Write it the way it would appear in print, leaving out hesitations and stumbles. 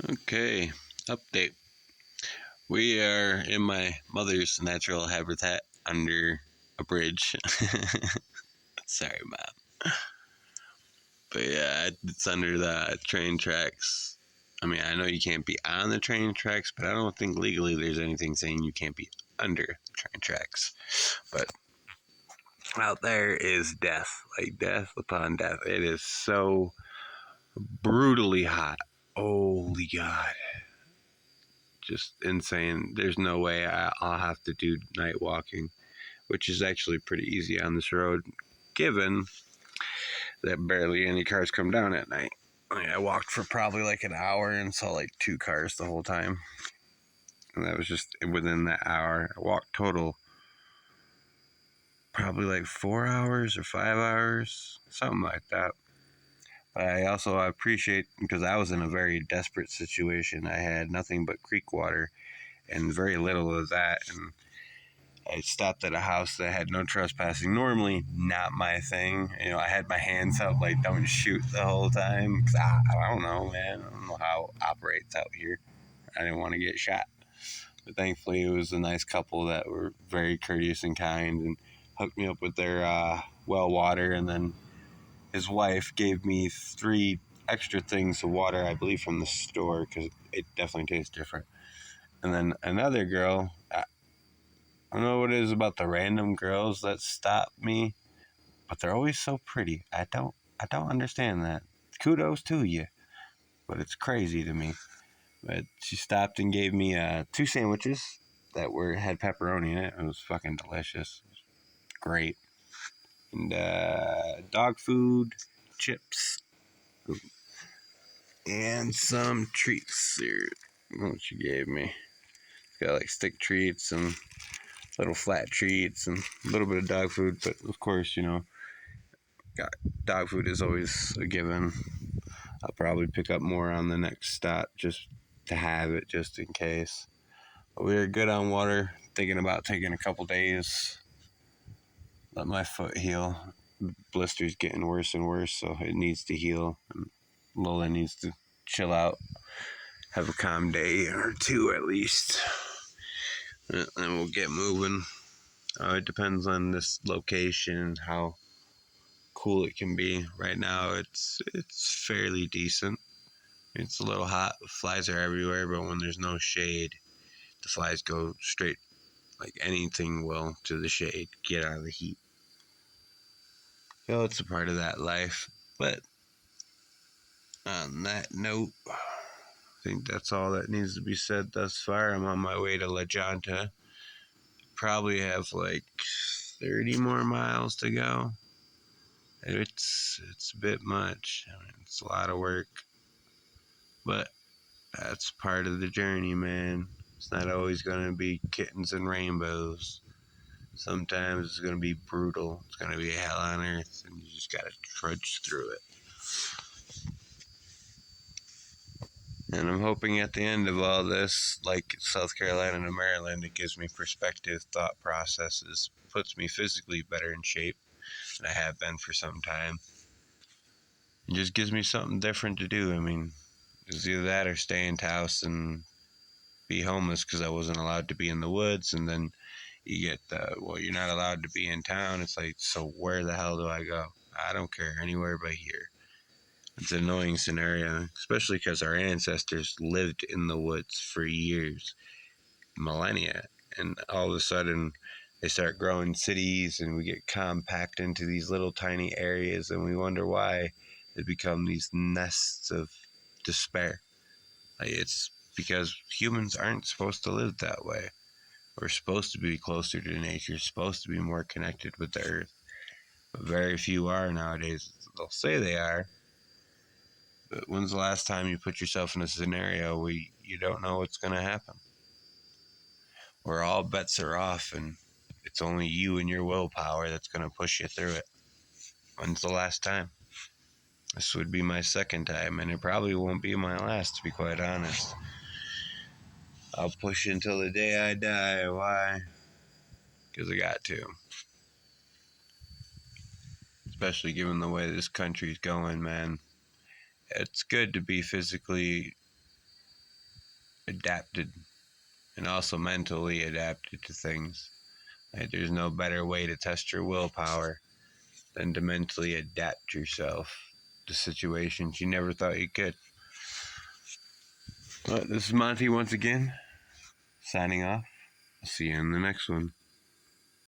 Okay, update. We are in my mother's natural habitat under a bridge. Sorry, Mom. But yeah, it's under the train tracks. I mean, I know you can't be on the train tracks, but I don't think legally there's anything saying you can't be under the train tracks. But out there is death, like death upon death. It is so brutally hot. Holy God. Just insane. There's no way I'll have to do night walking, which is actually pretty easy on this road, given that barely any cars come down at night. I walked for probably like an hour and saw like two cars the whole time. And that was just within that hour. I walked total probably like 4 hours or 5 hours, something like that. But I also appreciate, because I was in a very desperate situation. I had nothing but creek water and very little of that. And I stopped at a house that had no trespassing. Normally, not my thing. I had my hands up, like, don't shoot the whole time. 'Cause I don't know, man. I don't know how it operates out here. I didn't want to get shot. But thankfully, it was a nice couple that were very courteous and kind and hooked me up with their well water. And then his wife gave me 3 extra things of water, I believe, from the store, because it definitely tastes different. And then another girl, I don't know what it is about the random girls that stop me, but they're always so pretty. I don't understand that. Kudos to you, but it's crazy to me. But she stopped and gave me 2 sandwiches that had pepperoni in it. It was fucking delicious. Great. And dog food, chips, and some treats. Here, what she gave me. Got like stick treats and little flat treats and a little bit of dog food, but of course, dog food is always a given. I'll probably pick up more on the next stop just to have it, just in case. But we are good on water. Thinking about taking a couple days. Let my foot heal. Blister's getting worse and worse, so it needs to heal. And Lola needs to chill out, have a calm day or two at least, and we'll get moving. It depends on this location, how cool it can be. Right now, it's fairly decent. It's a little hot. Flies are everywhere, but when there's no shade, the flies go straight, like anything will, to the shade, get out of the heat. It's a part of that life. But on that note, I think that's all that needs to be said thus far. I'm on my way to La Junta. Probably have like 30 more miles to go. It's a bit much. I mean, it's a lot of work. But that's part of the journey, man. It's not always going to be kittens and rainbows. Sometimes it's going to be brutal. It's going to be hell on earth, and you just got to trudge through it. And I'm hoping at the end of all this, like South Carolina and Maryland, it gives me perspective, thought processes, puts me physically better in shape than I have been for some time. It just gives me something different to do. I mean, it's either that or stay in house and be homeless because I wasn't allowed to be in the woods. And then you get you're not allowed to be in town. It's like, so where the hell do I go? I don't care, anywhere but here. It's an annoying scenario, especially because our ancestors lived in the woods for years, millennia, and all of a sudden they start growing cities and we get compact into these little tiny areas, and we wonder why they become these nests of despair. It's because humans aren't supposed to live that way. We're supposed to be closer to nature, supposed to be more connected with the earth. But very few are nowadays. They'll say they are, but when's the last time you put yourself in a scenario where you don't know what's going to happen? Where all bets are off and it's only you and your willpower that's going to push you through it. When's the last time? This would be my second time, and it probably won't be my last, to be quite honest. I'll push until the day I die. Why? Because I got to. Especially given the way this country's going, man. It's good to be physically adapted and also mentally adapted to things. Like, there's no better way to test your willpower than to mentally adapt yourself to situations you never thought you could. But this is Monty once again, signing off. I'll see you in the next one.